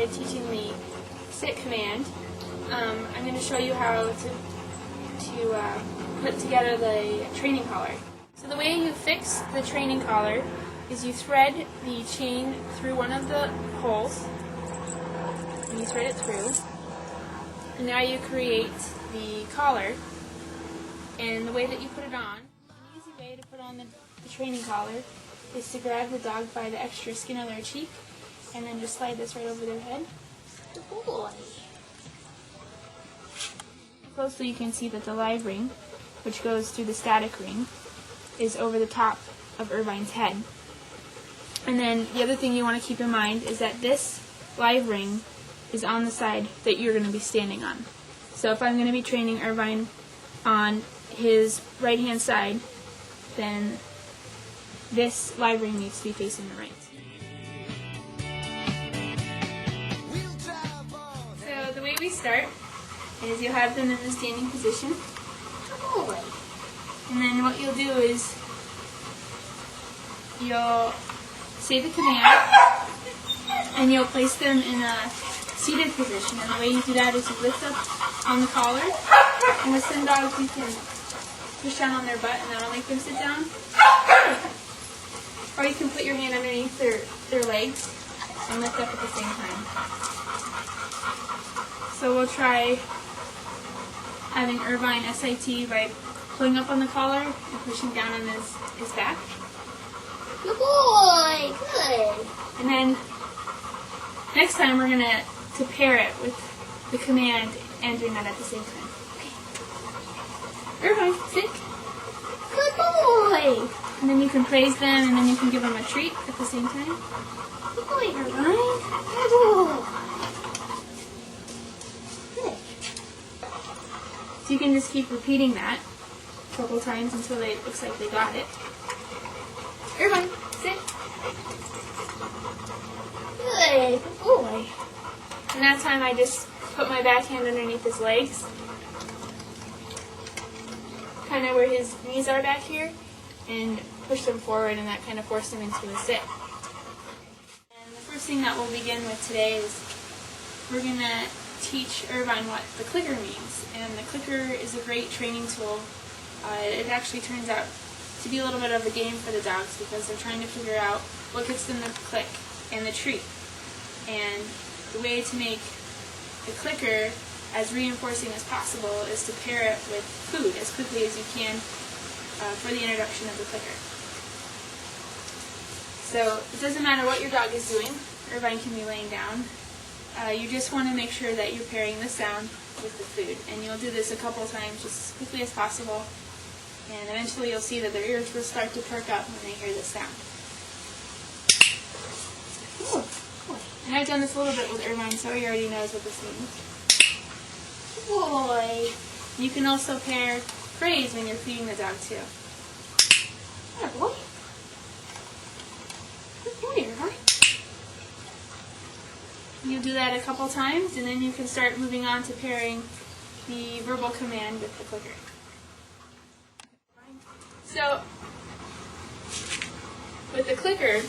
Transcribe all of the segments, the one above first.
by teaching the sit command. I'm going to show you how to put together the training collar. So the way you fix the training collar is you thread the chain through one of the holes, and you thread it through, and now you create the collar. And the way that you put it on, an easy way to put on the training collar is to grab the dog by the extra skin on their cheek and then just slide this right over their head. Good boy. Closely you can see that the live ring, which goes through the static ring, is over the top of Irvine's head. And then the other thing you want to keep in mind is that this live ring is on the side that you're going to be standing on. So if I'm going to be training Irvine on his right hand side, then this live ring needs to be facing the right. So the way we start is you have them in the standing position, and then what you'll do is you'll say the command and you'll place them in a seated position, and the way you do that is you lift up on the collar, and with some dogs you can push down on their butt and that'll make them sit down. Or you can put your hand underneath their legs and lift up at the same time. So we'll try having Irvine SIT by pulling up on the collar and pushing down on his back. Good boy, good. And then next time we're going to pair it with the command and doing that at the same time. Okay. Irvine, sit. Good boy. And then you can praise them, and then you can give them a treat at the same time. Good boy, Irvine. Good boy. So you can just keep repeating that a couple times until it looks like they got it. Irvine, sit. Good boy. And that time I just put my back hand underneath his legs, kind of where his knees are back here, and push them forward, and that kind of forced him into a sit. And the first thing that we'll begin with today is we're going to teach Irvine what the clicker means. And the clicker is a great training tool. It actually turns out to be a little bit of a game for the dogs because they're trying to figure out what gets them the click and the treat. And the way to make the clicker as reinforcing as possible is to pair it with food as quickly as you can for the introduction of the clicker. So it doesn't matter what your dog is doing. Irvine can be laying down. You just want to make sure that you're pairing the sound with the food. And you'll do this a couple times just as quickly as possible. And eventually you'll see that their ears will start to perk up when they hear the sound. And I've done this a little bit with Irvine, so he already knows what this means. Boy. You can also pair praise when you're feeding the dog too. Good boy. Good boy, Irvine. You do that a couple times, and then you can start moving on to pairing the verbal command with the clicker. So, with the clicker,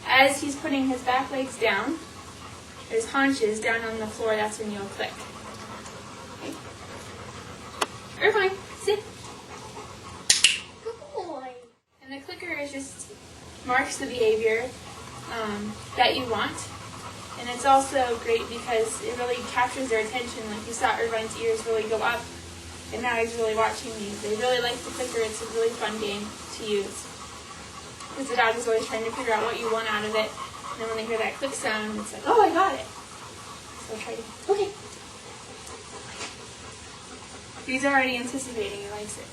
as he's putting his back legs down, his haunches down on the floor, that's when you'll click. Okay. Irvine, sit. Good boy. And the clicker is just marks the behavior that you want. And it's also great because it really captures their attention. Like you saw Irvine's ears really go up, and now he's really watching you. They really like the clicker. It's a really fun game to use. Because the dog is always trying to figure out what you want out of it. And then when they hear that click sound, it's like, oh, I got it. So try to, okay. He's already anticipating. He likes it.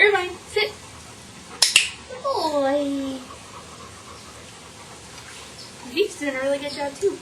Irvine, sit. Good boy. Veep's doing a really good job too.